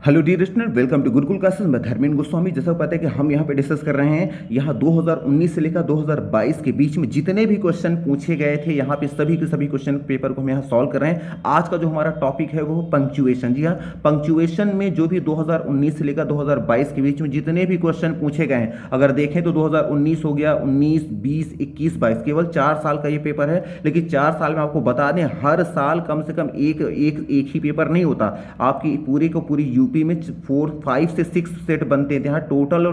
Hello dear student, welcome to Gurukul classes. मैं धर्मेंद्र गोस्वामी। जैसा पता है कि हम यहाँ पे डिस्कस कर रहे हैं यहाँ 2019 से लेकर 2022 के बीच में जितने भी क्वेश्चन पूछे गए थे यहाँ पे सभी के सभी क्वेश्चन पेपर को हम यहाँ सॉल्व कर रहे हैं। आज का जो हमारा टॉपिक है वो पंक्चुएशन। जी हाँ, पंक्चुएशन में जो भी 2019 से लेकर 2022 के बीच में जितने भी क्वेश्चन पूछे गए हैं, अगर देखें तो 2019 हो गया, 19, 20, 21, 22, केवल 4 साल का ये पेपर है। लेकिन 4 साल में आपको बता दें, हर साल कम से कम एक ही पेपर नहीं होता। आपकी पूरी को पूरी यूपी में 4, 5 से 6 सेट बनते थे। यहाँ टोटल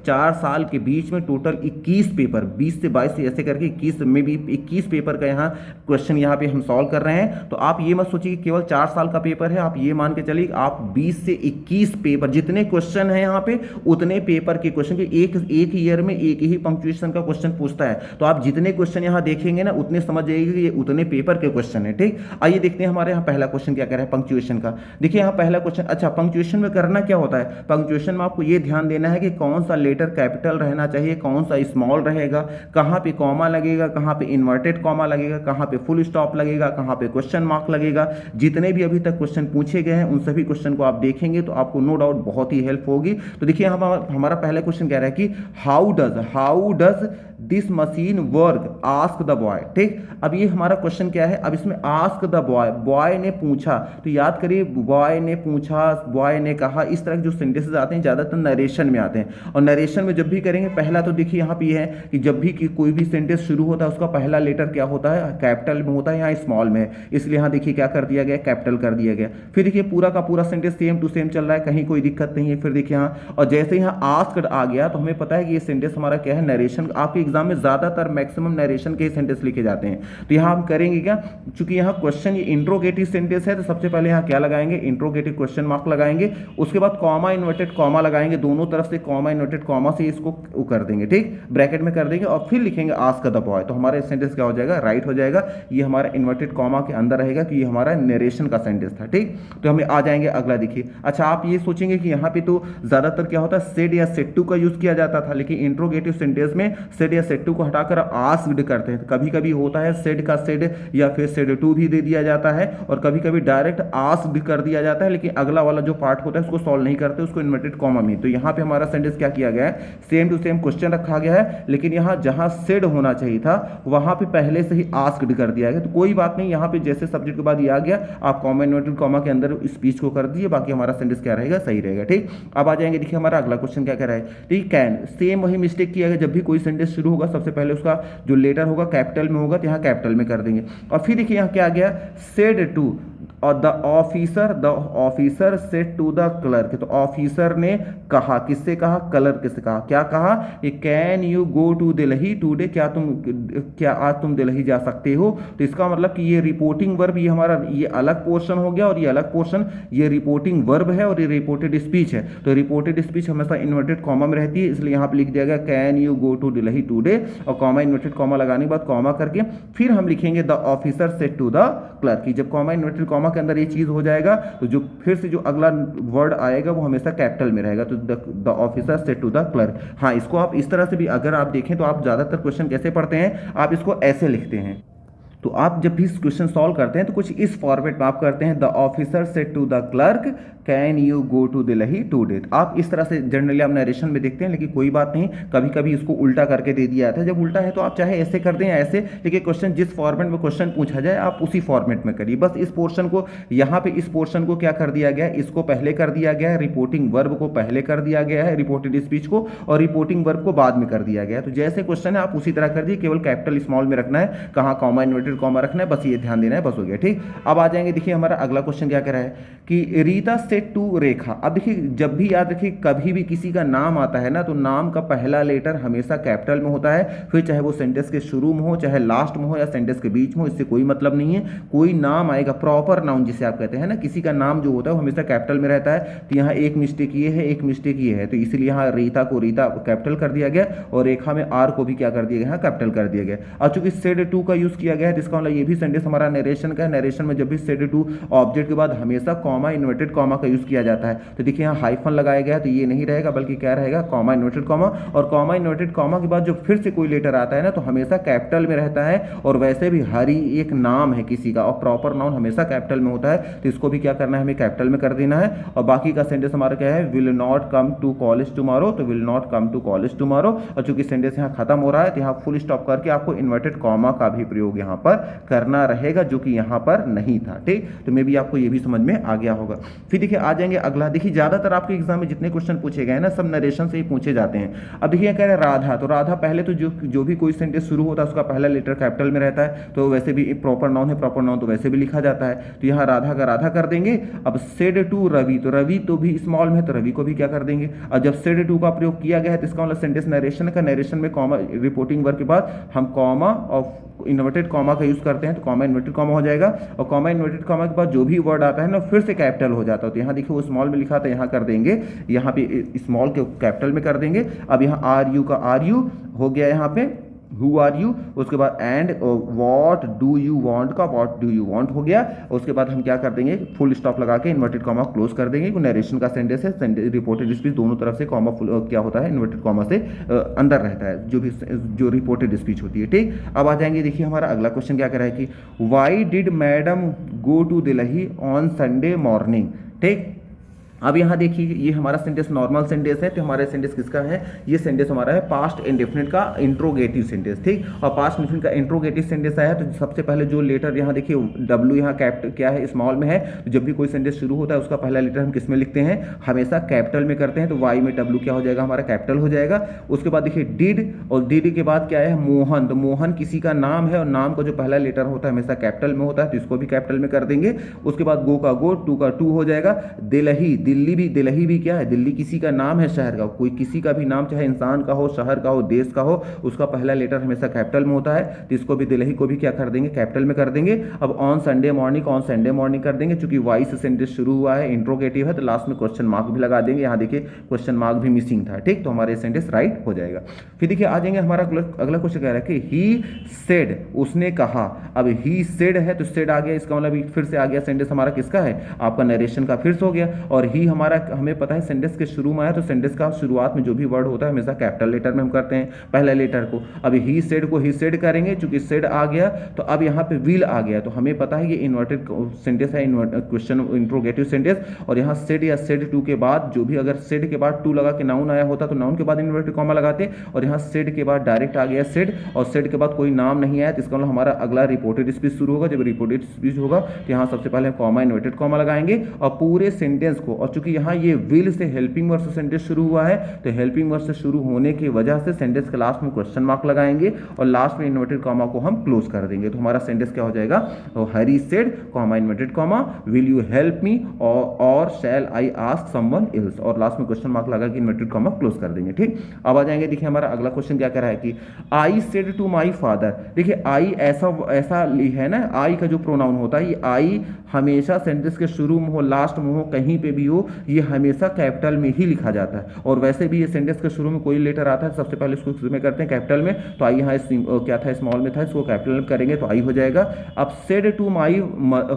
4 साल के बीच में टोटल 21 पेपर, 20 से 22 से ऐसे करके 21 में भी 21 पेपर का यहाँ क्वेश्चन यहाँ पे हम सॉल्व कर रहे हैं। तो आप ये मत सोचिए कि केवल 4 साल का पेपर है। आप ये मान के चलिए आप 20 से 21 पेपर, जितने क्वेश्चन है यहाँ पे उतने पेपर के क्वेश्चन के एक ईयर में एक ही पंक्चुएशन का क्वेश्चन पूछता है। तो आप जितने क्वेश्चन यहाँ देखेंगे ना उतने समझ जाइएगा कि ये उतने पेपर के क्वेश्चन है। ठीक, आइए देखते हैं हमारे यहाँ पहला क्वेश्चन क्या कह रहा है पंक्चुएशन का। देखिए यहाँ पहला क्वेश्चन, अच्छा पंक्चुएशन में करना क्या होता है, पंक्चुएशन में आपको ये ध्यान देना है कि कौन सा लेटर कैपिटल रहना चाहिए, कौन सा स्मॉल रहेगा, कहाँ पे कॉमा लगेगा, कहाँ पे इन्वर्टेड कॉमा लगेगा, कहाँ पे फुल स्टॉप लगेगा, कहाँ पे क्वेश्चन मार्क लगेगा। जितने भी अभी तक क्वेश्चन पूछे गए हैं उन सभी क्वेश्चन को आप देखेंगे तो आपको नो डाउट बहुत ही हेल्प होगी। तो देखिए हमारा पहला क्वेश्चन कह रहा है कि how does this machine work, ask the boy. ठीक, अब ये हमारा क्वेश्चन क्या है, अब इसमें आस्क द बॉय, बॉय ने पूछा, तो याद करिए बॉय ने पूछा, बॉय ने कहा, इस तरह के जो सेंटेंसेस आते हैं ज़्यादातर नरेशन में आते हैं। और नरेशन में जब भी करेंगे, पहला तो देखिए यहाँ पे है कि जब भी कोई भी सेंटेंस शुरू होता है उसका पहला लेटर क्या होता है, कैपिटल में होता है या स्मॉल में, इसलिए यहाँ देखिए क्या कर दिया गया, कैपिटल कर दिया गया। फिर देखिए पूरा का पूरा सेंटेंस सेम टू सेम चल रहा है, कहीं कोई दिक्कत नहीं है। फिर देखिए यहाँ, और जैसे यहाँ आस्क्ड आ गया तो हमें पता है कि ये सेंटेंस हमारा क्या है, नरेशन। आपके एग्जाम में ज़्यादातर मैक्सिमम नरेशन के सेंटेंस लिखे जाते हैं। तो यहाँ हम करेंगे क्या, चूंकि यहाँ क्वेश्चन ये इंट्रोगेटिव सेंटेंस है तो सबसे पहले यहाँ क्या लगाएंगे, इंट्रोगेटिव क्वेश्चन मार्क लगाएंगे। उसके बाद कॉमा इन्वर्टेड कॉमा लगाएंगे, दोनों तरफ से कॉमा इन्वर्टेड कॉमा से इसको कर देंगे, ठीक, ब्रैकेट में कर देंगे और फिर लिखेंगे आस्क द बॉय। तो हमारा सेंटेंस क्या हो जाएगा, राइट हो जाएगा। ये हमारा इन्वर्टेड कॉमा के अंदर रहेगा कि ये हमारा नरेशन का सेंटेंस था। ठीक, तो हमें आ जाएंगे अगला। देखिए अच्छा, आप ये सोचेंगे कि यहाँ पे तो ज्यादातर क्या होता है, सेड या सेड टू का यूज किया जाता था, लेकिन इंट्रोगेटिव सेंटेंस में सेड या सेड टू को हटाकर आस्क्ड करते हैं। कभी कभी होता है सेड का सेड या फिर सेड टू भी दे दिया जाता है, और कभी कभी डायरेक्ट आस्क्ड कर दिया जाता है, लेकिन अगला वाला जो पार्ट होता है उसको सॉल्व नहीं करते, उसको इन्वर्टेड कॉमा में। तो यहाँ पे हमारा सेंटेंस क्या किया गया है, सेम टू सेम क्वेश्चन रखा गया है, लेकिन यहाँ जहां सेड होना चाहिए था वहां पे पहले से ही आस्क्ड कर दिया गया। तो कोई बात नहीं, यहाँ पे जैसे सब्जेक्ट के बाद ये आ गया, आप कॉमा इन्वर्टेड कॉमा के अंदर स्पीच को कर दिए, बाकी हमारा सेंटेंस क्या रहेगा, सही रहेगा। ठीक, अब आ जाएंगे, देखिए हमारा अगला क्वेश्चन क्या कह रहा है, ठीक, कैन, सेम वही मिस्टेक किया गया, जब भी कोई सेंटेंस शुरू होगा सबसे पहले उसका जो लेटर होगा कैपिटल में होगा, तो यहाँ कैपिटल में कर देंगे। और फिर देखिए यहाँ क्या आ गया, सेड टू, और the officer said to the clerk. तो ऑफिसर ने कहा, किससे कहा, क्लर्क से कहा। क्या कहा, can you go to Delhi today, क्या आज तुम दिल्ली जा सकते हो। तो इसका मतलब कि ये रिपोर्टिंग वर्ब, ये हमारा ये अलग पोर्शन हो गया, और ये अलग पोर्शन ये रिपोर्टिंग वर्ब है और ये रिपोर्टेड स्पीच है। तो रिपोर्टेड स्पीच हमेशा इन्वर्टेड कॉमा में रहती है, इसलिए यहाँ पे लिख दिया गया can you go to Delhi today, और कॉमा इन्वर्टेड कॉमा लगाने के बाद कॉमा करके फिर हम लिखेंगे the officer said to the clerk. जब कॉमा इन्वर्टेड कॉमा के अंदर ये चीज हो जाएगा तो जो फिर से जो अगला वर्ड आएगा वो हमेशा कैपिटल में रहेगा। तो the officer said to the clerk. हाँ, इसको आप इस तरह से भी अगर आप देखें तो आप ज्यादातर क्वेश्चन कैसे पढ़ते हैं, आप इसको ऐसे लिखते हैं। तो आप जब भी क्वेश्चन सॉल्व करते हैं तो कुछ इस फॉर्मेट में आप करते हैं, the officer said to the clerk can you go to Delhi today. आप इस तरह से जनरली आप नरेशन में देखते हैं, लेकिन कोई बात नहीं, कभी कभी इसको उल्टा करके दे दिया जाता है। जब उल्टा है तो आप चाहे ऐसे कर दें या ऐसे, लेकिन क्वेश्चन जिस फॉर्मेट में क्वेश्चन पूछा जाए आप उसी फॉर्मेट में करिए। बस इस पोर्शन को, यहाँ पे इस पोर्शन को क्या कर दिया गया है, इसको पहले कर दिया गया है, रिपोर्टिंग वर्ब को पहले कर दिया गया है, रिपोर्टेड स्पीच को, और रिपोर्टिंग वर्ब को बाद में कर दिया गया है। तो जैसे क्वेश्चन है आप उसी तरह कर दिए, केवल कैपिटल स्मॉल में रखना है, कहाँ कॉमा इन्वर्टेड कॉमा रखना है, बस ये ध्यान देना है, बस हो गया। ठीक, अब आ जाएंगे, देखिए हमारा अगला क्वेश्चन क्या कह रहा है कि रीता सेड टू रेखा। अब देखिए जब भी याद रखिए, कभी भी किसी का नाम आता है ना तो नाम का पहला लेटर हमेशा कैपिटल में होता है, फिर चाहे वो सेंटेंस के शुरू में हो, चाहे लास्ट में हो, या सेंटेंस के बीच में हो, इससे कोई मतलब नहीं है। कोई नाम आएगा, प्रॉपर नाउन जिसे आप कहते हैं ना, किसी का नाम जो होता है वो हमेशा कैपिटल में रहता है। तो यहाँ एक मिस्टेक ये है, एक मिस्टेक ये है, तो इसलिए यहाँ रीता को रीता कैपिटल कर दिया गया, और रेखा में आर को भी क्या कर दिया गया, कैपिटल कर दिया गया। और चूंकि सेड टू का यूज किया गया है तो इसका मतलब ये भी सेंटेंस हमारा नरेशन का है। नरेशन में जब भी सेड टू ऑब्जेक्ट के बाद हमेशा कॉमा इन्वर्टेड कॉमा का यूज किया जाता है। तो देखिए यहाँ हाइफन लगाया गया है, तो ये नहीं रहेगा बल्कि क्या रहेगा, कॉमा इन्वर्टेड कॉमा। और कॉमा इन्वर्टेड कॉमा के बाद जो फिर से कोई लेटर आता है ना, तो हमेशा कैपिटल में रहता है। और वैसे भी हरी एक नाम है किसी का, और प्रॉपर नाउन हमेशा कैपिटल में होता है, तो इसको भी क्या करना है, हमें कैपिटल में कर देना है। और बाकी का सेंटेंस हमारा क्या है, will not come to college tomorrow, तो will not come to college tomorrow. और चूंकि सेंटेंस यहाँ खत्म हो रहा है, तो यहाँ फुल स्टॉप करके आपको इन्वर्टेड कॉमा का भी प्रयोग यहाँ पर करना रहेगा, जो कि यहाँ पर नहीं था। ठीक, तो मे भी आपको ये भी समझ में आ गया होगा। फिर देखिए आ जाएंगे अगला। देखिए ज्यादातर आपके एग्जाम में जितने क्वेश्चन पूछे गए ना, सब नरेशन से ही पूछे जाते हैं। अब देखिए कह रहे हैं राधा, तो राधा पहले तो जो भी कोई सेंटेंस शुरू होता है उसका पहला लेटर कैपिटल में रहता है, तो वैसे भी प्रॉपर नाउन है, प्रॉपर नाउन तो वैसे भी लिखा जाता है। तो यहाँ राधा का राधा कर देंगे। अब सेड टू रवि, तो रवि तो भी स्मॉल में है, तो रवि को भी क्या कर देंगे। और जब सेड टू का प्रयोग किया गया है, तो इसका मतलब सेंटेंस नरेशन का, नरेशन में कॉमा रिपोर्टिंग वर्ब के बाद हम कॉमा और इन्वर्टेड कॉमा का यूज करते हैं, तो कॉमा इन्वर्टेड कॉमा हो जाएगा। और कॉमा इन्वर्टेड कॉमा के बाद जो भी वर्ड आता है ना, फिर से कैपिटल हो जाता है। तो यहाँ देखिए वो स्मॉल में लिखा था, यहाँ कर देंगे, यहाँ पे स्मॉल के कैपिटल में कर देंगे। अब यहाँ आर यू का आर यू हो गया यहाँ पे, हु आर यू, उसके बाद and what do you want का व्हाट डू यू वांट हो गया। उसके बाद हम क्या कर देंगे, फुल स्टॉप लगा के इन्वर्टेड कॉमा क्लोज कर देंगे। नरेशन का सेंटेंस है, रिपोर्टेड स्पीच दोनों तरफ से कॉमा क्या होता है, इन्वर्टेड कॉमा से अंदर रहता है, जो रिपोर्टेड स्पीच होती है। ठीक, अब आ जाएंगे देखिए हमारा अगला क्वेश्चन क्या कह रहा है कि why did madam go to Delhi on Sunday morning. ठीक, अब यहाँ देखिए ये हमारा सेंटेंस नॉर्मल सेंटेंस है, तो हमारा सेंटेंस किसका है, ये सेंटेंस हमारा है पास्ट इंडेफिनिट का इंट्रोगेटिव सेंटेंस। ठीक, और पास्ट इंडेफिनिट का इंट्रोगेटिव सेंटेंस आया, तो सबसे पहले जो लेटर यहाँ देखिए डब्ल्यू यहाँ कैपिटल क्या है, स्मॉल में है। तो जब भी कोई सेंटेंस शुरू होता है उसका पहला लेटर हम किस में लिखते हैं, हमेशा कैपिटल में करते हैं। तो वाई में डब्ल्यू क्या हो जाएगा, हमारा कैपिटल हो जाएगा। उसके बाद देखिए डिड, और डिड के बाद क्या है, मोहन, तो मोहन किसी का नाम है, और नाम का जो पहला लेटर होता है हमेशा कैपिटल में होता है, तो इसको भी कैपिटल में कर देंगे। उसके बाद गो का गो, टू का टू हो जाएगा। दिल्ली, दिल्ली भी, दिल्ली भी क्या है, दिल्ली किसी का नाम है, शहर का, कोई किसी का भी नाम, चाहे इंसान का हो, शहर का हो, देश का हो, उसका पहला लेटर हमेशा कैपिटल में होता है, तो इसको भी दिल्ली को भी क्या कर देंगे, कैपिटल में कर देंगे। अब on Sunday morning, on Sunday morning कर देंगे, क्योंकि वाई से सेंटेंस शुरू हुआ है, इंट्रोगेटिव है, तो लास्ट में क्वेश्चन मार्क भी लगा देंगे। यहाँ देखिए क्वेश्चन मार्क भी मिसिंग था। ठीक, तो हमारे सेंटेंस राइट हो जाएगा। फिर देखिए आ जाएंगे हमारा अगला क्वेश्चन कह रहा है कि ही सेड, उसने कहा। अब ही सेड है, तो सेड आ गया, इसका मतलब फिर से आ गया सेंटेंस हमारा किसका है, आपका नरेशन का फिर से हो गया। और ही हमारा हमें पता है सेंटेंस के शुरू में आया, तो सेंटेंस का शुरुआत में जो भी वर्ड होता है हमेशा कैपिटल लेटर में हम करते हैं पहले लेटर को। अब ही सेड को ही सेड करेंगे, चूंकि सेड आ गया, तो अब यहाँ पे विल आ गया, तो हमें पता है ये इन्वर्टेड सेंटेंस है, क्वेश्चन इंट्रोगेटिव सेंटेंस। और यहाँ सेड या सेड टू के बाद जो भी, अगर सेड के बाद टू लगा के नाउन आया होता तो नाउन के बाद इन्वर्टेड कॉमा लगाते, और यहाँ सेड के बाद डायरेक्ट आ गया सेड, और सेड के बाद कोई नाम नहीं आया, तो इसका मतलब हमारा अगला रिपोर्टेड स्पीच शुरू होगा। जब रिपोर्टेड स्पीच होगा तो यहाँ सबसे पहले कॉमा इन्वर्टेड कॉमा लगाएंगे, और पूरे सेंटेंस को, और चूंकि यहाँ ये विल से हेल्पिंग वर्ब से सेंटेंस शुरू हुआ है, तो हेल्पिंग वर्ब से शुरू होने की वजह से सेंटेंस के लास्ट में क्वेश्चन मार्क लगाएंगे, और लास्ट में इन्वर्टेड कॉमा को हम क्लोज कर देंगे। तो हमारा सेंटेंस क्या हो जाएगा, तो Hari said comma inverted comma will you help me, और shall I ask someone else, और लास्ट में क्वेश्चन मार्क लगा के इन्वर्टेड कॉमा क्लोज कर देंगे। ठीक, अब आ जाएंगे देखिए हमारा अगला क्वेश्चन क्या कह रहा है कि I said to my father. देखिए आई ऐसा है ना, आई का जो प्रोनाउन होता है, ये आई हमेशा सेंटेंस के शुरू में हो, लास्ट में हो, कहीं पे भी हो, ये हमेशा कैपिटल में ही लिखा जाता है। और वैसे भी ये सेंटेंस के शुरू में कोई लेटर आता है, सबसे पहले इसको शुरू में करते हैं कैपिटल में, तो आई यहाँ क्या था, स्मॉल में था, इसको कैपिटल में करेंगे तो आई हो जाएगा। अब सेड टू माई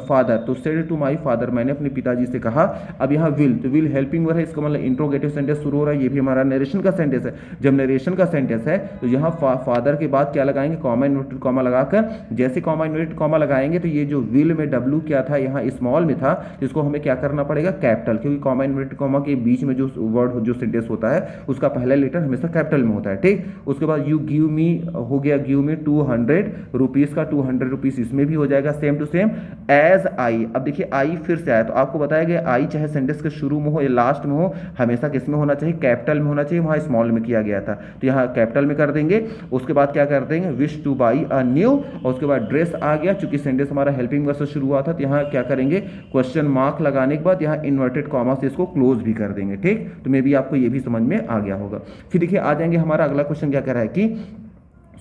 फादर, तो सेड टू माई फादर, मैंने अपने पिताजी से कहा। अब यहाँ विल, तो विल हेल्पिंग वर्ब है, इसका मतलब इंट्रोगेटिव सेंटेंस शुरू हो रहा है, ये भी हमारा नरेशन का सेंटेंस है। जब नरेशन का सेंटेंस है तो यहाँ फादर के बाद क्या लगाएंगे, कॉमा इन्वर्टेड कॉमा लगाकर, जैसे कॉमा इन्वर्टेड कॉमा लगाएंगे तो ये जो विल में डब्ल्यू क्या था, यहाँ स्मॉल में था, इसको हमें क्या करना पड़ेगा, कैपिटल, क्योंकि कॉमा इन्वर्टेड कॉमा के बीच में जो वर्ड जो सेंटेंस होता है उसका पहला लेटर हमेशा कैपिटल में होता है। ठीक, उसके बाद यू गिव मी हो गया, गिव मी 200 रुपीज का 200 रुपीज इसमें भी हो जाएगा same to same as I. अब देखिए आई फिर से आया, तो आपको बताया गया आई चाहे सेंटेंस के शुरू में हो या लास्ट में हो, हमेशा किस में होना चाहिए, कैपिटल में होना चाहिए, वहां स्मॉल में किया गया था, तो यहाँ कैपिटल में कर देंगे। उसके बाद क्या कर देंगे, wish to buy a new, और उसके बाद ड्रेस आ गया, चूंकि सेंटेंस हमारा हेल्पिंग वर्ब से शुरू हुआ था, तो यहाँ क्या करेंगे, क्वेश्चन मार्क लगाने के बाद यहाँ इन्वर्टेड कॉमा से इसको क्लोज भी कर देंगे। ठीक, तो मे भी आपको ये भी समझ में आ गया होगा। फिर देखिए आ जाएंगे हमारा अगला क्वेश्चन क्या कह रहा है कि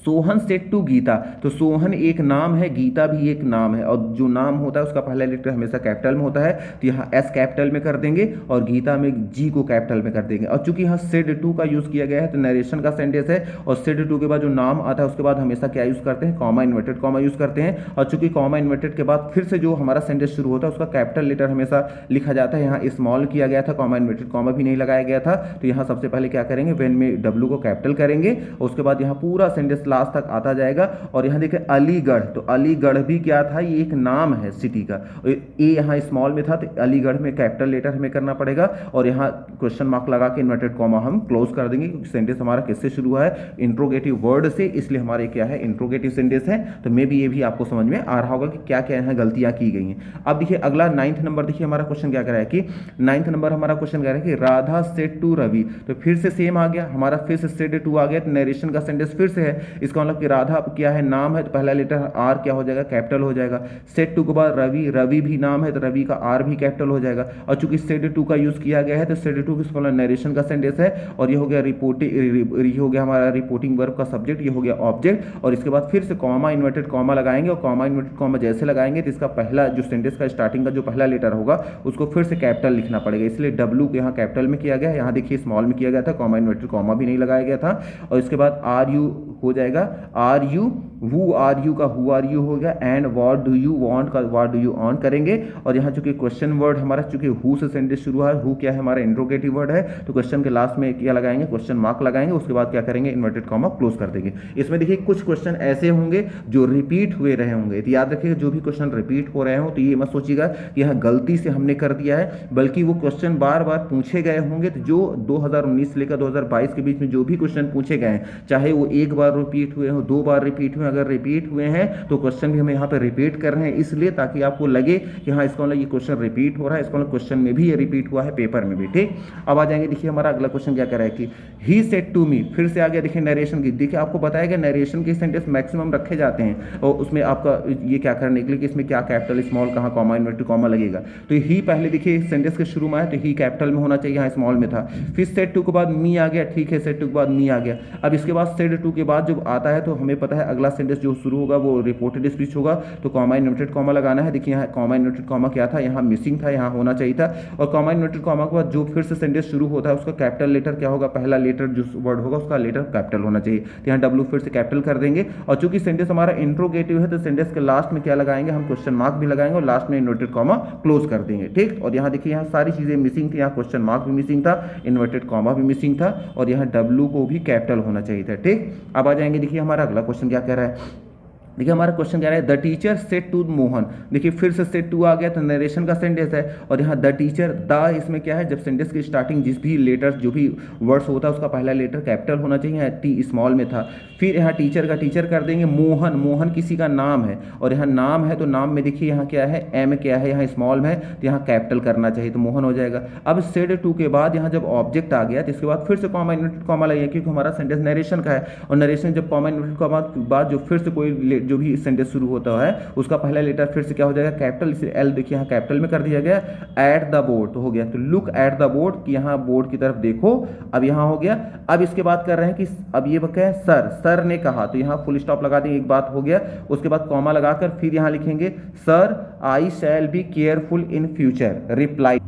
सोहन सेड टू गीता, तो सोहन एक नाम है, गीता भी एक नाम है, और जो नाम होता है उसका पहला लेटर हमेशा कैपिटल में होता है, तो यहाँ एस कैपिटल में कर देंगे और गीता में जी को कैपिटल में कर देंगे। और चूंकि यहाँ सेड टू का यूज़ किया गया है तो नरेशन का सेंटेंस है, और सेड टू के बाद जो नाम आता है उसके बाद हमेशा क्या यूज़ करते हैं, कॉमा इन्वर्टेड कॉमा यूज़ करते हैं। और चूंकि कॉमा इन्वर्टेड के बाद फिर से जो हमारा सेंटेंस शुरू होता है उसका कैपिटल लेटर हमेशा लिखा जाता है। यहाँ स्मॉल किया गया था, कॉमा इन्वर्टेड कॉमा भी नहीं लगाया गया था, तो यहाँ सबसे पहले क्या करेंगे, वेन में डब्ल्यू को कैपिटल करेंगे और उसके बाद यहाँ पूरा सेंटेंस लास्ट तक आता जाएगा। और यहाँ देखिए अलीगढ़, तो अलीगढ़ भी क्या था, ये एक नाम है सिटी का, ए यहाँ स्मॉल में था तो अलीगढ़ में कैपिटल लेटर हमें करना पड़ेगा, और यहाँ क्वेश्चन मार्क लगा के इन्वर्टेड कॉमा हम क्लोज कर देंगे, क्योंकि सेंटेंस हमारा किससे शुरू हुआ है, इंट्रोगेटिव वर्ड से, इसलिए हमारे क्या है, इंट्रोगेटिव सेंटेंस है। तो मे भी ये भी आपको समझ में आ रहा होगा कि क्या क्या यहाँ गलतियां की गई हैं। अब देखिए अगला 9th नंबर, देखिए हमारा क्वेश्चन क्या कर रहा है कि 9th नंबर हमारा क्वेश्चन कह रहा है कि राधा सेड टू रवि, तो फिर से सेम आ गया हमारा, फिर से सेड टू आ गया, तो नरेशन का सेंटेंस फिर से है, इसका मतलब कि राधा क्या है, नाम है, तो पहला लेटर आर क्या हो जाएगा, कैपिटल हो जाएगा। सेड टू के बाद रवि, रवि भी नाम है तो रवि का आर भी कैपिटल हो जाएगा। और चूंकि सेड टू का यूज किया गया है तो सेड टू किसका नरेशन का सेंटेंस है, और ये हो गया रिपोर्टिंग, ये हो गया हमारा रिपोर्टिंग वर्ब का सब्जेक्ट, ये हो गया ऑब्जेक्ट, और इसके बाद फिर से कॉमा इन्वर्टेड कॉमा लगाएंगे, और कॉमा इन्वर्टेड कॉमा जैसे लगाएंगे तो इसका पहला जो सेंटेंस का स्टार्टिंग का जो पहला लेटर होगा उसको फिर से कैपिटल लिखना पड़ेगा, इसलिए डब्ल्यू को यहाँ कैपिटल में किया गया है, यहाँ देखिए स्मॉल में किया गया था, कॉमा इन्वर्टेड कॉमा भी नहीं लगाया गया था। और इसके बाद आर यू हो जाएगा, are you, who are you का हु आर यू हो गया, and what do you want का व्हाट डू यू ऑन करेंगे। और यहाँ चूंकि क्वेश्चन वर्ड हमारा चूंकि हु से सेंटेंस शुरू है, हु क्या है हमारा इंट्रोगेटिव वर्ड है, तो क्वेश्चन के लास्ट में क्या लगाएंगे, क्वेश्चन मार्क लगाएंगे, उसके बाद क्या करेंगे, इन्वर्टेड कॉमा क्लोज कर देंगे। इसमें देखिए कुछ क्वेश्चन ऐसे होंगे जो रिपीट हुए रहे होंगे, तो याद रखिएगा जो भी क्वेश्चन रिपीट हो रहे हो तो ये मत सोचिएगा कि यहाँ गलती से हमने कर दिया है, बल्कि वो क्वेश्चन बार बार पूछे गए होंगे। तो जो 2019 से लेकर 2022 के बीच में जो भी क्वेश्चन पूछे गए हैं, चाहे वो एक बार रिपीट हुए हो, 2 बार रिपीट हुए, अगर रिपीट हुए हैं तो क्वेश्चन भी हमें यहाँ पे रिपीट कर रहे हैं, इसलिए ताकि आपको लगे कि हाँ इसका मतलब ये क्वेश्चन रिपीट हो रहा है, इसका मतलब क्वेश्चन में भी ये रिपीट हुआ है, पेपर में भी। ठीक, अब आ जाएंगे, देखिए हमारा अगला क्वेश्चन क्या कर रहा है कि ही सेड टू मी, फिर से आ गया देखिए नरेशन की, देखिए आपको बताया गया नरेशन के सेंटेंस मैक्सिमम रखे जाते हैं, और उसमें आपका ये क्या करने के लिए कि इसमें क्या कैपिटल स्मॉल कहाँ कॉमा इन्वर्टेड कॉमा लगेगा, तो ही पहले देखिए सेंटेंस के शुरू में है तो ही कैपिटल में होना चाहिए, यहाँ स्मॉल में था। फिर सेड टू के बाद मी आ गया, ठीक है, सेड टू के बाद मी आ गया। अब इसके बाद सेड टू के बाद जब आता है तो हमें पता है अगला सेंटेंस जो शुरू होगा वो रिपोर्टेड स्पीच होगा, तो कॉमा इन्वर्टेड कॉमा लगाना है। देखिए यहाँ कॉमा इन्वर्टेड कॉमा क्या था, यहाँ मिसिंग था, यहाँ होना चाहिए था। और कॉमा इन्वर्टेड कॉमा के बाद जो फिर से सेंटेंस शुरू होता है उसका कैपिटल लेटर क्या होगा, पहला लेटर जो वर्ड होगा उसका लेटर कैपिटल होना चाहिए, तो यहाँ डब्ल्यू फिर से कैपिटल कर देंगे। और चूंकि सेंटेंस हमारा इंट्रोगेटिव है तो सेंटेंस के लास्ट में क्या लगाएंगे, हम क्वेश्चन मार्क भी लगाएंगे और लास्ट में इन्वर्टेड कॉमा क्लोज कर देंगे। ठीक, और यहाँ देखिए यहाँ सारी चीजें मिसिंग थी, यहाँ क्वेश्चन मार्क भी मिसिंग था, इन्वर्टेड कॉमा भी मिसिंग था, और यहाँ डब्ल्यू को भी कैपिटल होना चाहिए था। ठीक, अब आ जाएंगे, देखिए हमारा अगला क्वेश्चन क्या कह रहा है, देखिए हमारा क्वेश्चन क्या है, the teacher said to Mohan, देखिए फिर से सेड टू आ गया तो नरेशन का सेंटेंस है, और यहाँ द टीचर, द इसमें क्या है, जब सेंटेंस की स्टार्टिंग जिस भी लेटर जो भी वर्ड्स होता है उसका पहला लेटर कैपिटल होना चाहिए, टी स्मॉल में था। फिर यहाँ टीचर का टीचर कर देंगे, मोहन, मोहन किसी का नाम है, और यहाँ नाम है तो नाम में देखिए यहाँ क्या है, एम क्या है, यहाँ स्मॉल में है तो यहाँ कैपिटल करना चाहिए, तो मोहन हो जाएगा। अब सेड टू के बाद यहाँ जब ऑब्जेक्ट आ गया तो इसके बाद फिर से कॉमा इन्वर्टेड कॉमा लगे, क्योंकि हमारा सेंटेंस नरेशन का है, और नरेशन जब कॉमा इन्वर्टेड कॉमा के बाद जो फिर से कोई जो भी सेंटेंस शुरू होता है उसका पहला लेटर फिर से क्या हो जाएगा, कैपिटल, इसे एल देखिए यहाँ कैपिटल में कर दिया गया। एट द बोर्ड तो हो गया, तो लुक एट द बोर्ड कि यहाँ बोर्ड की तरफ देखो, अब यहाँ हो गया। अब इसके बाद कर रहे हैं कि अब ये क्या है, सर, सर ने कहा, तो यहाँ फुल स्टॉप लगा देंगे, एक बात हो गया। उसके बाद कॉमा लगाकर फिर यहाँ लिखेंगे sir I shall be careful in future, reply.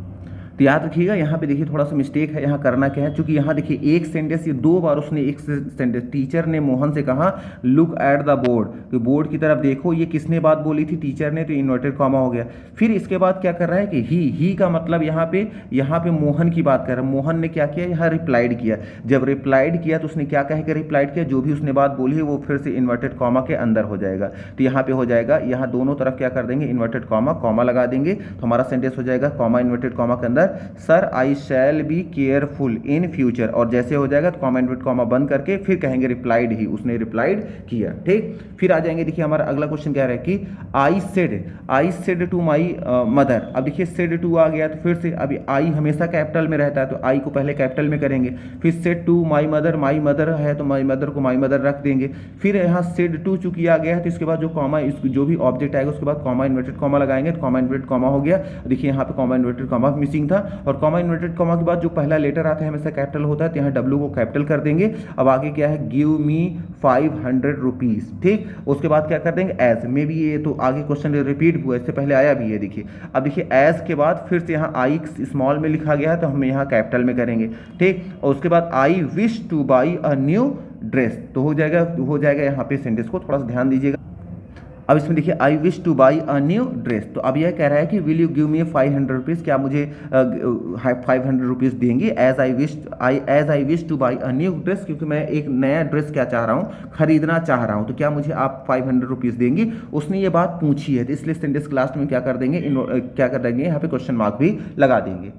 तो याद रखिएगा यहाँ पे देखिए थोड़ा सा मिस्टेक है, यहाँ करना क्या है, क्योंकि यहाँ देखिए एक सेंटेंस, ये 2 बार उसने एक सेंटेंस, टीचर ने मोहन से कहा लुक एट द बोर्ड, तो बोर्ड की तरफ देखो, ये किसने बात बोली थी, टीचर ने, तो इन्वर्टेड कॉमा हो गया। फिर इसके बाद क्या कर रहा है कि ही का मतलब यहाँ पे मोहन की बात कर रहा है, मोहन ने क्या किया, यहाँ रिप्लाइड किया। जब रिप्लाइड किया तो उसने क्या कह के रिप्लाइड किया, जो भी उसने बात बोली है वो फिर से इन्वर्टेड कॉमा के अंदर हो जाएगा, तो यहाँ पे हो जाएगा, यहाँ दोनों तरफ क्या कर देंगे, इन्वर्टेड कॉमा, कॉमा लगा देंगे, तो हमारा सेंटेंस हो जाएगा कॉमा इन्वर्टेड कॉमा के अंदर, sir I shall be careful in future, और जैसे हो जाएगा तो कॉमा इन्वर्टेड कॉमा बंद करके फिर कहेंगे रिप्लाइड ही, उसने रिप्लाइड किया। ठीक, फिर आ जाएंगे, देखिए हमारा अगला क्वेश्चन क्या है कि I said to my mother. अब देखिए सेड टू आ गया तो फिर से, अभी आई हमेशा कैपिटल में रहता है तो आई को पहले कैपिटल में करेंगे, फिर सेड टू माई मदर है तो माई मदर को माई मदर रख देंगे। फिर यहाँ सेड टू चूंकि आ गया है तो इसके बाद जो कॉमा, जो भी ऑब्जेक्ट आएगा उसके बाद कॉमा इन्वर्टेड कॉमा लगाएंगे, तो कॉमा इन्वर्टेड कॉमा हो गया। देखिए यहाँ पे कॉमा इन्वर्टेड कॉमा मिसिंग था। और कॉमा इन्वर्टेड कॉमा के बाद जो पहला लेटर आता है हमेशा कैपिटल होता है, तो यहाँ W को कैपिटल कर देंगे। अब आगे क्या है, गिव मी 500 रुपीज़, ठीक। उसके बाद क्या कर देंगे, एज में भी, ये तो आगे क्वेश्चन रिपीट हुआ, इससे पहले आया भी है, देखिए। अब देखिए एज के बाद फिर से यहाँ आई स्मॉल में लिखा गया है, तो हम यहाँ कैपिटल में करेंगे, ठीक। और उसके बाद आई wish to buy a new dress, तो हो जाएगा यहाँ पे सेंटेंस को थोड़ा सा ध्यान दीजिएगा। अब इसमें देखिए I wish to buy a new dress, तो अब यह कह रहा है कि will you give me 500 rupees, क्या मुझे 500 रुपीज़ देंगे, as I wish to buy a new dress, क्योंकि मैं एक नया ड्रेस क्या चाह रहा हूँ, खरीदना चाह रहा हूँ, तो क्या मुझे आप 500 रुपीज़ देंगे। उसने ये बात पूछी है, तो इसलिए सेंटेंस के लास्ट में क्या कर देंगे, यहाँ पे क्वेश्चन मार्क भी लगा देंगे।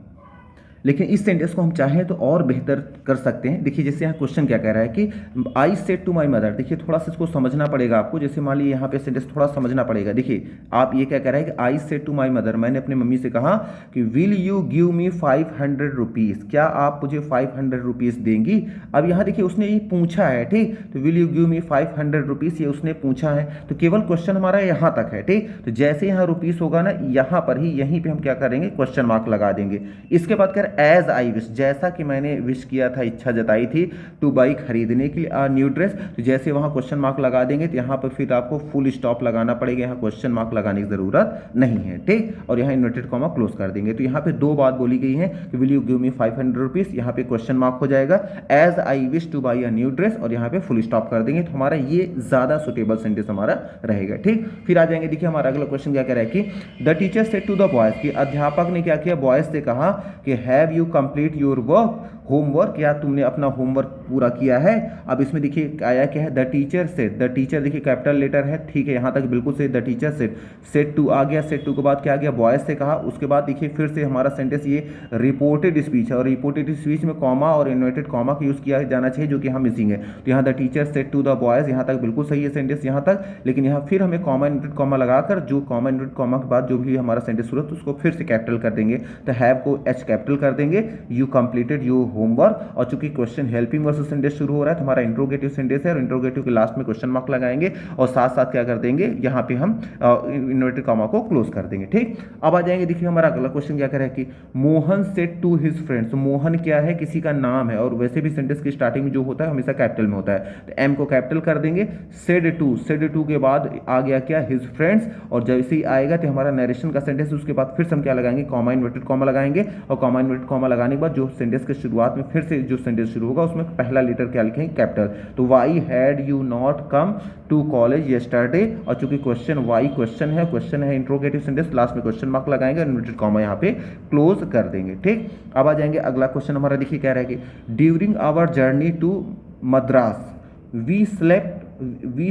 लेकिन इस सेंटेंस को हम चाहें तो और बेहतर कर सकते हैं। देखिए जैसे यहाँ क्वेश्चन क्या कह रहा है कि I said to my mother, देखिए थोड़ा सा इसको समझना पड़ेगा आपको। जैसे मान लीजिए यहाँ पे सेंटेंस थोड़ा समझना पड़ेगा। देखिए आप ये क्या कह रहा है कि I said to my mother, मैंने अपनी मम्मी से कहा कि will you give me 500 rupees, क्या आप मुझे 500 रुपीज़ देंगी। अब यहाँ देखिए उसने ये पूछा है, ठीक, तो will you give me 500 rupees, ये उसने पूछा है, तो केवल क्वेश्चन हमारा यहाँ तक है, ठीक। तो जैसे यहाँ रुपीज़ होगा ना, यहाँ पर ही यहीं पर हम क्या करेंगे, क्वेश्चन मार्क लगा देंगे। इसके बाद कर एज आई विश, जैसा कि मैंने विश किया था, इच्छा जताई थी, टू बाई खरीदने के लिए न्यू ड्रेस, तो जैसे वहाँ क्वेश्चन मार्क लगा देंगे, तो यहाँ पर फिर आपको फुल स्टॉप लगाना पड़ेगा, यहाँ क्वेश्चन मार्क लगाने की जरूरत नहीं है, ठीक। और यहाँ इन्वर्टेड कॉमा क्लोज कर देंगे। तो यहाँ पे दो बात बोली गई है कि will you give me 500 rupees, यहाँ पे क्वेश्चन मार्क हो जाएगा, as I wish to buy a new dress, और यहाँ पे फुल स्टॉप कर देंगे। तो हमारा ये ज़्यादा सुटेबल सेंटेंस हमारा रहेगा, ठीक। फिर आ जाएंगे, देखिए हमारा अगला क्वेश्चन क्या कह रहा है कि the teacher said to the boys, कि अध्यापक ने क्या किया, बॉयज से कहा कि have you complete your work, homework, क्या तुमने अपना होमवर्क पूरा किया है। अब इसमें देखिए आया क्या है, the teacher said, the teacher देखिए कैपिटल लेटर है, ठीक है, यहाँ तक बिल्कुल से the teacher said, said to आ गया, सेड टू के बाद क्या आ गया, बॉयज से कहा। उसके बाद देखिए फिर से हमारा सेंटेंस ये रिपोर्टेड स्पीच है, और रिपोर्टेड स्पीच में कॉमा और इन्वर्टेड कॉमा का यूज़ किया जाना चाहिए, जो कि हम मिसिंग है। तो यहाँ the teacher said to the boys, यहाँ तक बिल्कुल सही है सेंटेंस यहाँ तक, लेकिन यहाँ फिर हमें कॉमा इन्वर्टेड कॉमा लगाकर, जो कॉमा इन्वर्टेड कॉमा के बाद जो भी हमारा सेंटेंस शुरू है उसको फिर से कैपिटल कर देंगे। तो हैव को एच कैपिटल कर देंगे, यू कंप्लीटेड योर होमवर्क, और चूंकि क्वेश्चन हेल्पिंग वर्सेस सेंटेंस शुरू हो रहा है, तो हमारा इंट्रोगेटिव सेंटेंस है, और इंट्रोगेटिव के लास्ट में क्वेश्चन मार्क लगाएंगे, और साथ साथ क्या कर देंगे, यहाँ पे हम इन्वर्टेड कॉमा को क्लोज कर देंगे, ठीक। अब आ जाएंगे, देखिए हमारा अगला क्वेश्चन क्या कह रहा है कि Mohan said to his friends, Mohan क्या है, किसी का नाम है, और वैसे भी सेंटेंस की स्टार्टिंग में जो होता है हमेशा कैपिटल में होता है, तो एम को कैपिटल कर देंगे। सेड टू के बाद आ गया क्या, हिज फ्रेंड्स, और जैसे ही आएगा तो हमारा नरेशन का सेंटेंस, उसके बाद फिर से हम क्या लगाएंगे, कॉमा इन्वर्टेड कॉमा लगाएंगे, और कॉमा इन्वर्टेड कॉमा लगाने के बाद जो सेंटेंस के शुरुआत में फिर से जो सेंटेंस शुरू होगा उसमें पहला लेटर क्या लिखेंगे, कैपिटल। तो why had you not come to college yesterday, और चूंकि क्वेश्चन वाई क्वेश्चन है इंट्रोगेटिव सेंटेंस, लास्ट में क्वेश्चन मार्क लगाएंगे, इन्वर्टेड कॉमा यहाँ पे क्लोज कर देंगे, ठीक। अब आ जाएंगे अगला क्वेश्चन हमारा, देखिए कह रहा है कि during our journey to Madras we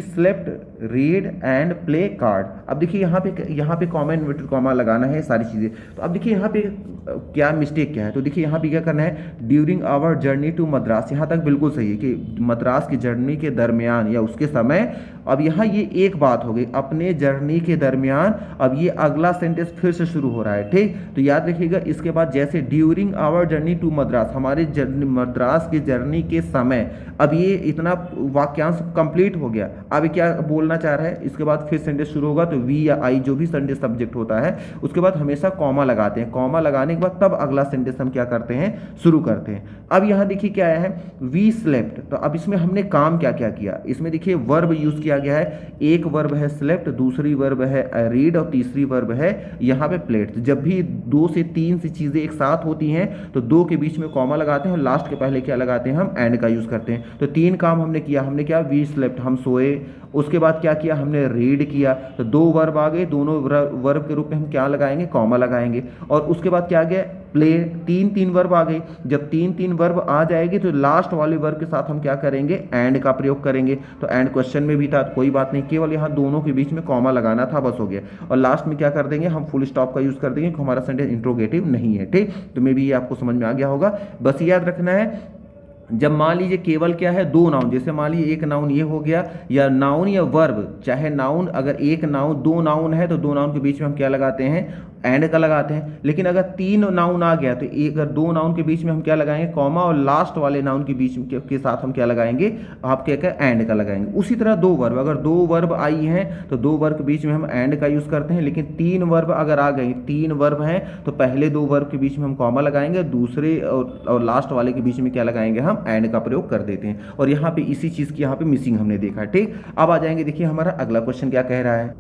slept read and play card. अब देखिए यहाँ पे कॉमा इन्वर्टेड कॉमा लगाना है सारी चीज़ें। तो अब देखिए यहाँ पे क्या मिस्टेक क्या है, तो देखिए यहाँ पे क्या करना है, during our journey to Madras, यहाँ तक बिल्कुल सही है कि मद्रास की जर्नी के दरमियान या उसके समय। अब यहाँ ये एक बात हो गई, अपने जर्नी के दरमियान, अब ये अगला सेंटेंस फिर से शुरू हो रहा है, ठीक। तो याद रखिएगा, इसके बाद जैसे during our journey to Madras, हमारे मद्रास की जर्नी के समय, अब ये इतना वाक्यांश कंप्लीट हो गया। अब क्या बोलना चाह रहा है, इसके बाद फिर सेंटेंस शुरू होगा, तो वी या आई जो भी सेंटेंस सब्जेक्ट होता है उसके बाद हमेशा कॉमा लगाते हैं, कॉमा लगाने के बाद तब अगला सेंटेंस हम क्या करते हैं, शुरू करते हैं। अब यहाँ देखिए क्या आया है, वी स्लेप्ट, तो अब इसमें हमने काम क्या क्या किया, इसमें देखिए वर्ब यूज किया गया है, एक वर्ब है स्लेप्ट, दूसरी वर्ब है रीड, और तीसरी वर्ब है यहाँ पे प्लेट। जब भी 2 से 3 सी चीजें एक साथ होती हैं तो 2 के बीच में कॉमा लगाते हैं, और लास्ट के पहले क्या लगाते हैं, हम एंड का यूज करते हैं। तो 3 काम हमने किया, वी स्लेप्ट, हम सोए, उसके बाद क्या किया, हमने रीड किया, तो 2 वर्ब आ गए, दोनों वर्ब के रूप में हम क्या लगाएंगे, कॉमा लगाएंगे, और उसके बाद क्या आ गया, प्ले, 3 वर्ब आ गई। जब 3 वर्ब आ जाएगी तो लास्ट वाले वर्ब के साथ हम क्या करेंगे, एंड का प्रयोग करेंगे। तो एंड क्वेश्चन में भी था, कोई बात नहीं, केवल यहाँ दोनों के बीच में कॉमा लगाना था, बस हो गया। और लास्ट में क्या कर देंगे, हम फुल स्टॉप का यूज कर देंगे, हमारा सेंटेंस इंट्रोगेटिव नहीं है, ठीक। तो मे भी ये आपको समझ में आ गया होगा। बस याद रखना है, जब मान लीजिए केवल क्या है, 2 नाउन, जैसे मान लीजिए एक नाउन ये हो गया, या नाउन या वर्ब, चाहे नाउन, अगर एक नाउन 2 नाउन है तो 2 नाउन के बीच में हम क्या लगाते हैं, एंड का लगाते हैं। लेकिन अगर 3 नाउन आ गया तो अगर 2 नाउन के बीच में हम क्या लगाएंगे, कॉमा, और लास्ट वाले नाउन के बीच के साथ हम क्या लगाएंगे, आप क्या क्या एंड का लगाएंगे। उसी तरह 2 वर्ब, अगर 2 वर्ब आई हैं तो 2 वर्ब के बीच में हम एंड का यूज करते हैं। लेकिन 3 वर्ब अगर आ गई, 3 वर्ब हैं तो पहले 2 वर्ब के बीच में हम कॉमा लगाएंगे, दूसरे और लास्ट वाले के बीच में क्या लगाएंगे, हम एंड का प्रयोग कर देते हैं। और यहाँ पे इसी चीज की यहाँ पे मिसिंग हमने देखा। ठीक, अब आ जाएंगे, देखिए हमारा अगला क्वेश्चन क्या कह रहा है।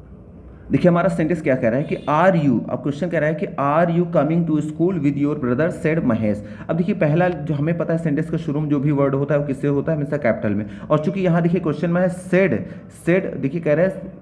देखिए हमारा सेंटेंस क्या कह रहा है कि आर यू, अब क्वेश्चन कह रहा है कि are you coming to school with your brother said Mahesh. अब देखिए पहला जो हमें पता है सेंटेंस का शुरू में जो भी वर्ड होता है वो किससे होता है, हमेशा कैपिटल में। और चूंकि यहाँ देखिए क्वेश्चन में है सेड, सेड देखिए कह रहे हैं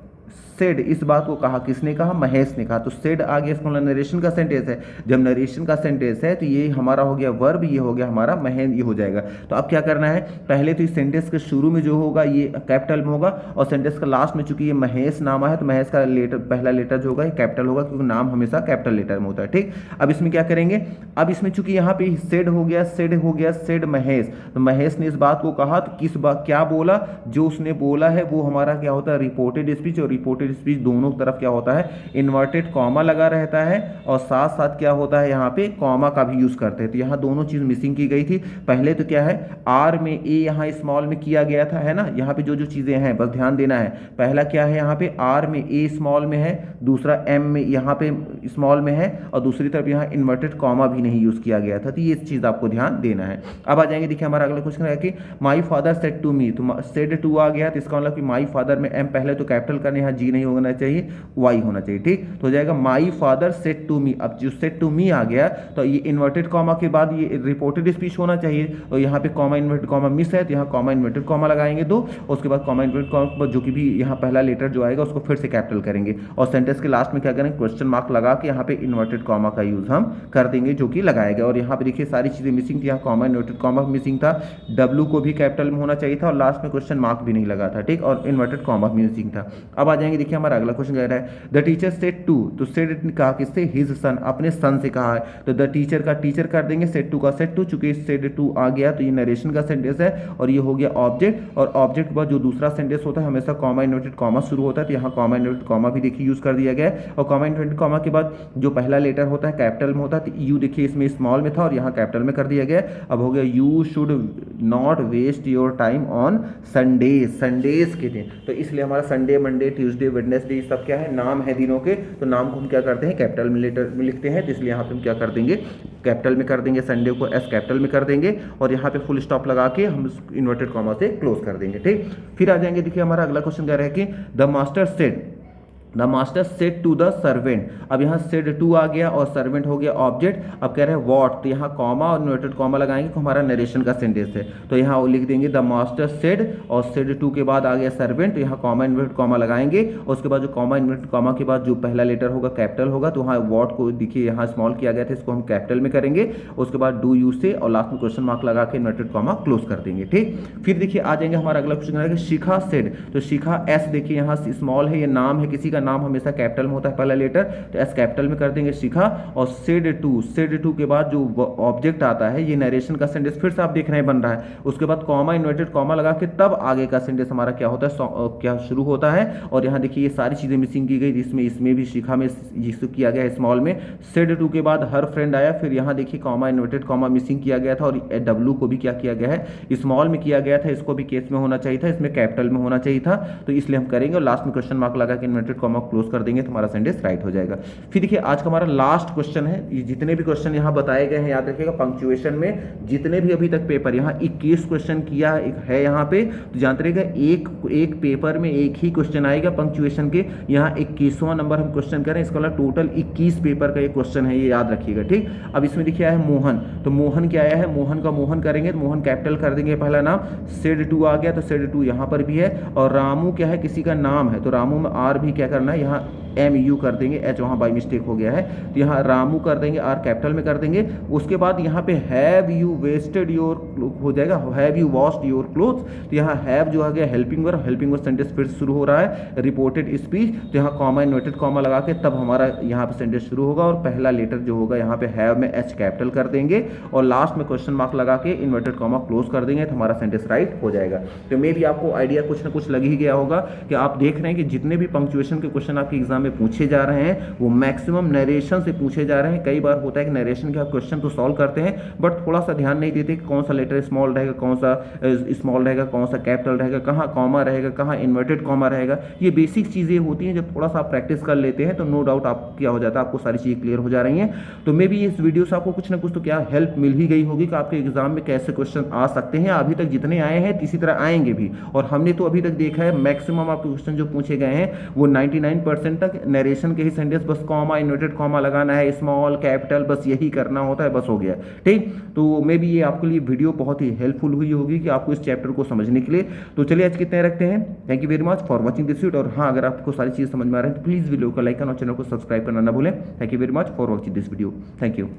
सेड, इस बात को कहा, किसने कहा, महेश ने कहा। तो सेड आ गया, इसका नरेशन का सेंटेंस है। जब नरेशन का सेंटेंस है तो ये हमारा हो गया वर्ब, ये हो गया हमारा महेश, ये हो जाएगा। तो अब क्या करना है, पहले तो इस सेंटेंस के शुरू में जो होगा ये कैपिटल में होगा, और सेंटेंस का लास्ट में चूंकि ये महेश नाम है तो महेश का लेटर, पहला लेटर जो होगा ये कैपिटल होगा, क्योंकि नाम हमेशा कैपिटल लेटर में होता है। ठीक, अब इसमें क्या करेंगे, अब इसमें चूंकि यहाँ पे सेड हो गया, सेड हो गया, सेड महेश, तो महेश ने इस बात को कहा, तो किस बात, क्या बोला, जो उसने बोला है वो हमारा क्या होता है, रिपोर्टेड स्पीच। और रिपोर्टेड स्पीच दोनों तरफ क्या होता है, इन्वर्टेड कॉमा लगा रहता है, और साथ साथ क्या होता है, यहाँ पे कॉमा का भी यूज करते हैं। तो यहाँ दोनों चीज मिसिंग की गई थी। पहले तो क्या है, आर में ए यहाँ स्मॉल में किया गया था, है ना, यहाँ पे जो जो चीजें हैं बस ध्यान देना है। पहला क्या है, यहाँ पे आर में ए स्मॉल में है, दूसरा एम में यहाँ पे स्मॉल में है, और दूसरी तरफ यहाँ इन्वर्टेड कॉमा भी नहीं यूज किया गया था। तो ये चीज आपको ध्यान देना है। अब आ जाएंगे, देखिए हमारा अगला क्वेश्चन है कि my father said to me, तो सेड टू आ गया, तो इसका मतलब कि माई फादर में एम पहले तो कैपिटल करने, यहाँ जी नहीं होना चाहिए, वाई होना चाहिए। ठीक, तो हो जाएगा my father said to me. अब जो सेड टू मी आ गया तो ये इन्वर्टेड कॉमा के बाद ये रिपोर्टेड स्पीच होना चाहिए, और यहाँ पे कॉमा इन्वर्टेड कॉमा मिस है, तो यहाँ कॉमा इन्वर्टेड कॉमा लगाएंगे 2, और उसके बाद कॉमा इन्वर्टेड कॉमा जो कि भी यहाँ पहला लेटर जो आएगा उसको फिर से कैपिटल करेंगे, और सेंटेंस के लास्ट में क्या करेंगे, क्वेश्चन मार्क लगा के यहाँ पे इन्वर्टेड कॉमा का यूज हम कर देंगे, जो कि लगाएगा। और यहाँ पे देखिए सारी चीजें मिसिंग थी, यहाँ कॉमा इन्वर्टेड कॉमा मिसिंग था, डब्ल्यू को भी कैपिटल में होना चाहिए था, और लास्ट में क्वेश्चन मार्क भी नहीं लगा था। ठीक, और इन्वर्टेड कॉमा मिसिंग था। अब आ जाएंगे, देखिए हमारा अगला क्वेश्चन कह रहा है द टीचर सेड टू, तो सेड ने कहा किससे, हिज सन, अपने सन से कहा है, तो द टीचर का टीचर कर देंगे, सेड टू का सेड टू, चूंकि सेड टू आ गया तो ये नरेशन का सेंटेंस है, और ये हो गया ऑब्जेक्ट, और ऑब्जेक्ट के बाद जो दूसरा सेंटेंस होता है हमेशा कॉमा इन्वर्टेड कॉमा शुरू होता है, तो यहाँ कॉमा इन्वर्टेड कॉमा भी देखिए यूज कर दिया गया है। और कॉमा इन्वर्टेड कॉमा के बाद जो पहला लेटर होता है कैपिटल में होता है, तो यू देखिए इसमें स्मॉल में था और यहाँ कैपिटल में कर दिया गया। अब हो गया you should not waste your time on Sundays, Sundays के दिन, तो इसलिए हमारा संडे, मंडे, ट्यूसडे, वेडनेसडे सब क्या है, नाम है दिनों के, तो नाम को हम क्या करते हैं, कैपिटल में लेटर में लिखते हैं, तो इसलिए यहाँ पे हम क्या कर देंगे, कैपिटल में कर देंगे, संडे को एस कैपिटल में कर देंगे, और यहाँ पे फुल स्टॉप लगा के हम इन्वर्टेड कॉमा से क्लोज कर देंगे। ठीक, फिर आ जाएंगे, देखिए हमारा अगला क्वेश्चन कह रहा है कि the master said, the master said to the servant. अब यहाँ सेड टू आ गया और सर्वेंट हो गया ऑब्जेक्ट। अब कह रहे हैं व्हाट, तो यहाँ कॉमा और इन्वर्टेड कॉमा लगाएंगे, तो हमारा नरेशन का सेंटेंस है, तो यहाँ लिख देंगे द मास्टर सेड, और सेड टू के बाद आ गया सर्वेंट, तो यहाँ कॉमा इन्वर्टेड कॉमा लगाएंगे, और उसके बाद जो कॉमा इन्वर्टेड कॉमा के बाद जो पहला लेटर होगा कैपिटल होगा, तो वहाँ व्हाट को देखिए यहाँ स्मॉल किया गया था, इसको हम कैपिटल में करेंगे, उसके बाद डू यू से, और लास्ट में क्वेश्चन मार्क लगा के इन्वर्टेड कॉमा क्लोज कर देंगे। ठीक, फिर देखिए आ जाएंगे, हमारा अगला क्वेश्चन है शिखा सेड, तो शिखा एस देखिए यहाँ स्मॉल है, ये नाम है किसी का, नाम हमेशा कैपिटल में होता है पहला लेटर, तो एस कैपिटल में कर देंगे शिखा। और सेड टू के बाद जो ऑब्जेक्ट आता है, ये नरेशन का सेंटेंस फिर से आप देख रहे हैं बन रहा है, उसके बाद कॉमा इन्वर्टेड कॉमा लगा के तब आगे का सेंटेंस हमारा क्या होता है, क्या शुरू होता है। और यहाँ देखिए ये सारी चीजें मिसिंग की गई, जिसमें इसमें भी शिखा में जिसको किया गया है स्मॉल में, सेड टू के बाद हर फ्रेंड आया, फिर यहाँ देखिए कॉमा इन्वर्टेड कॉमा मिसिंग किया गया था, और डब्ल्यू को भी क्या किया गया है, स्मॉल में किया गया था, इसको भी केस में होना चाहिए था, इसमें कैपिटल में होना चाहिए था, तो इसलिए हम करेंगे, और लास्ट में क्वेश्चन मार्क लगा के इन्वर्टेड कॉमा क्लोज कर देंगे, तो हमारा सेंटेंस राइट हो जाएगा। फिर देखिए आज का हमारा लास्ट क्वेश्चन है, ये जितने भी क्वेश्चन यहाँ बताए गए हैं याद रखिएगा, पंक्चुएशन में जितने भी अभी तक पेपर, यहाँ 21 क्वेश्चन किया है यहाँ पे, तो जानते रहिएगा एक पेपर में एक ही क्वेश्चन आएगा पंक्चुएशन के, यहाँ 21वां नंबर हम क्वेश्चन करें, इसका मतलब टोटल 21 पेपर का ये क्वेश्चन है, ये याद रखिएगा। ठीक, अब इसमें देखिए आया है मोहन, तो मोहन क्या आया है, मोहन का मोहन करेंगे, तो मोहन कैपिटल कर देंगे पहला नाम, सेड टू आ गया, तो सेड टू यहाँ पर भी है, और रामू क्या है, किसी का नाम है, तो रामू में आर भी क्या करना है, यहाँ एम यू कर देंगे, एच वहाँ बाई मिस्टेक हो गया है, तो यहाँ रामू कर देंगे, आर कैपिटल में कर देंगे, उसके बाद यहाँ पे हैव यू वेस्टेड योर हो जाएगा, have you washed your clothes, तो यहाँ हैव जो आ गया हेल्पिंग वर्ब सेंटेंस फिर शुरू हो रहा है, रिपोर्टेड स्पीच, तो यहाँ कॉमा इन्वर्टेड कॉमा लगा के तब हमारा यहाँ पे सेंटेंस शुरू होगा, और पहला लेटर जो होगा यहाँ पे हैव में एच कैपिटल कर देंगे, और लास्ट में क्वेश्चन मार्क लगा के इन्वर्टेड कॉमा क्लोज कर देंगे, तो हमारा सेंटेंस राइट हो जाएगा। तो मे भी आपको आइडिया कुछ ना कुछ लग ही गया होगा कि आप देख रहे हैं कि जितने भी पंक्चुएशन के क्वेश्चन आपके एग्जाम एग्जाम में पूछे जा रहे हैं वो मैक्सिमम नरेशन से पूछे जा रहे हैं। कई बार होता है कि नरेशन के आप क्वेश्चन तो सॉल्व करते हैं बट थोड़ा सा ध्यान नहीं देते कि कौन सा लेटर स्मॉल रहेगा, कौन सा स्मॉल रहेगा, कौन सा कैपिटल रहेगा, कहाँ कॉमा रहेगा, कहाँ इन्वर्टेड कॉमा रहेगा। ये बेसिक चीज़ें होती हैं, जब थोड़ा सा आप प्रैक्टिस कर लेते हैं तो नो डाउट आप क्या हो जाता है, आपको सारी चीज़ें क्लियर हो जा रही हैं। तो मे भी इस वीडियो से आपको कुछ ना कुछ तो क्या हेल्प मिल ही गई होगी कि आपके एग्जाम में कैसे क्वेश्चन आ सकते हैं। अभी तक जितने आए हैं इसी तरह आएंगे भी, और हमने तो अभी तक देखा है मैक्सिमम आपके क्वेश्चन जो पूछे गए हैं वो 99% तक नरेशन के ही सेंटेंस, बस कॉमा इन्वर्टेड कॉमा लगाना है, स्मॉल कैपिटल बस यही करना होता है, बस हो गया। ठीक, तो मे भी ये आपके लिए वीडियो बहुत ही हेल्पफुल हुई होगी कि आपको इस चैप्टर को समझने के लिए। तो चलिए आज कितने रखते हैं। Thank you very much for watching this video. और हाँ, अगर आपको सारी चीज़ समझ में आ रही है तो प्लीज़ वीडियो को लाइक करना और चैनल को सब्सक्राइब करना ना भूलें। Thank you very much for watching this video. Thank you.